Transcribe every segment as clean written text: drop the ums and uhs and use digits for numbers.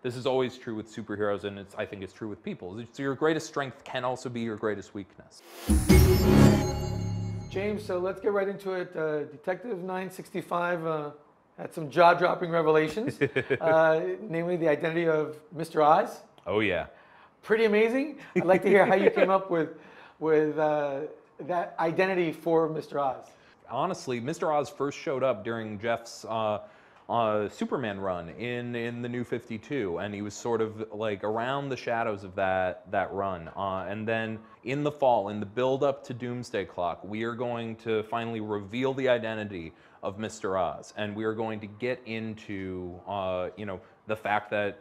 this is always true with superheroes, and I think it's true with people. So your greatest strength can also be your greatest weakness. James, so let's get right into it. Detective 965 had some jaw-dropping revelations, namely the identity of Mr. Oz. Oh yeah. Pretty amazing. I'd like to hear how you came up with that identity for Mr. Oz. Honestly, Mr. Oz first showed up during Jeff's Superman run in the New 52, and he was sort of like around the shadows of that run. And then in the fall, in the build-up to Doomsday Clock, we are going to finally reveal the identity of Mr. Oz, and we are going to get into the fact that,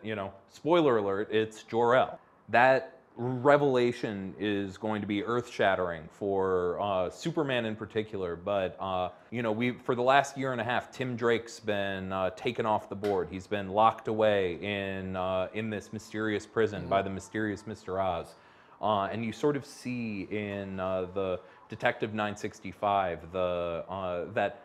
spoiler alert, it's Jor-El. That revelation is going to be earth-shattering for Superman in particular, but for the last year and a half, Tim Drake's been taken off the board. He's been locked away in this mysterious prison by the mysterious Mr. Oz, and you sort of see in the Detective 965 that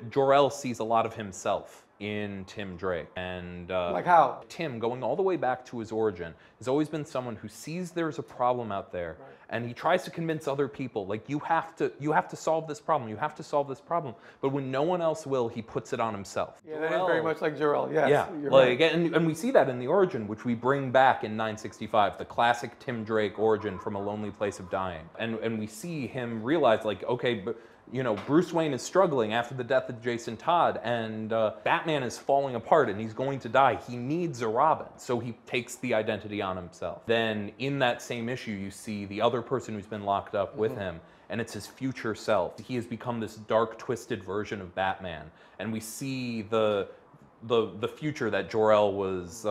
Jor-El sees a lot of himself in Tim Drake. And like how? Tim, going all the way back to his origin, has always been someone who sees there's a problem out there, and he tries to convince other people, like, you have to solve this problem, you have to solve this problem. But when no one else will, he puts it on himself. Yeah, that is very much like Jor-El, yes. Yeah, Right. and we see that in the origin, which we bring back in 965, the classic Tim Drake origin from A Lonely Place of Dying. And we see him realize, like, okay, but Bruce Wayne is struggling after the death of Jason Todd, and Batman is falling apart and he's going to die. He needs a Robin, so he takes the identity on himself. Then in that same issue, you see the other person who's been locked up with him, and it's his future self. He has become this dark, twisted version of Batman, and we see the future that Jor-El was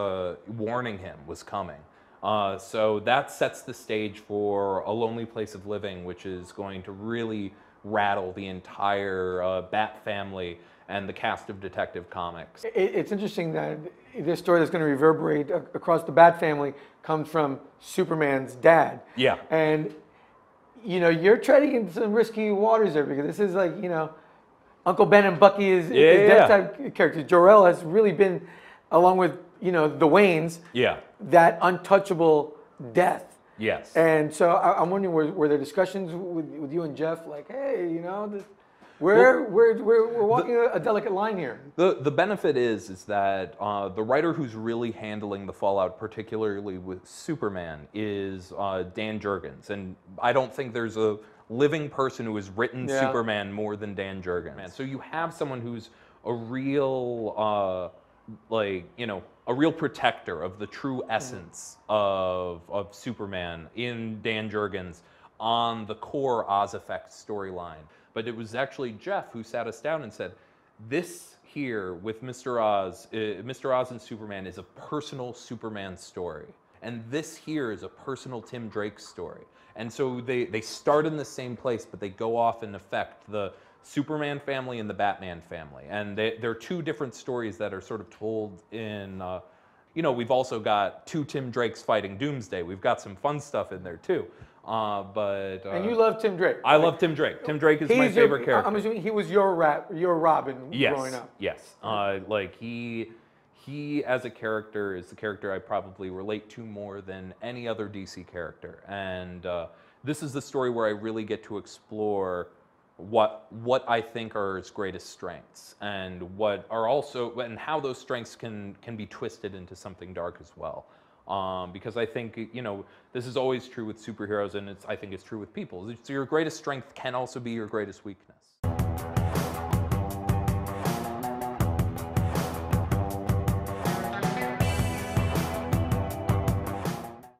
warning him was coming. So that sets the stage for A Lonely Place of Living, which is going to really rattle the entire Bat family and the cast of Detective Comics. It's interesting that this story that's going to reverberate across the Bat family comes from Superman's dad. Yeah. And, you're treading into some risky waters there, because this is like, Uncle Ben and Bucky is that type of character. Jor-El has really been, along with, the Waynes, that untouchable death. Yes. And so I'm wondering, were there discussions with you and Jeff, like, hey, we're walking a delicate line here. The benefit is that the writer who's really handling the fallout, particularly with Superman, is Dan Jurgens, and I don't think there's a living person who has written Superman more than Dan Jurgens. So you have someone who's a real a real protector of the true essence of Superman in Dan Jurgens on the core Oz Effect storyline. But it was actually Jeff who sat us down and said, this here with Mr. Oz and Superman is a personal Superman story. And this here is a personal Tim Drake story. And so they start in the same place, but they go off and affect the Superman family and the Batman family. And they're two different stories that are sort of told in, we've also got two Tim Drakes fighting Doomsday. We've got some fun stuff in there too. And you love Tim Drake. I love Tim Drake. Tim Drake is my favorite character. I'm assuming he was your Robin growing up. Yes. He as a character is the character I probably relate to more than any other DC character. And this is the story where I really get to explore what I think are his greatest strengths, and and how those strengths can be twisted into something dark as well. Because I think this is always true with superheroes, and I think it's true with people. So your greatest strength can also be your greatest weakness.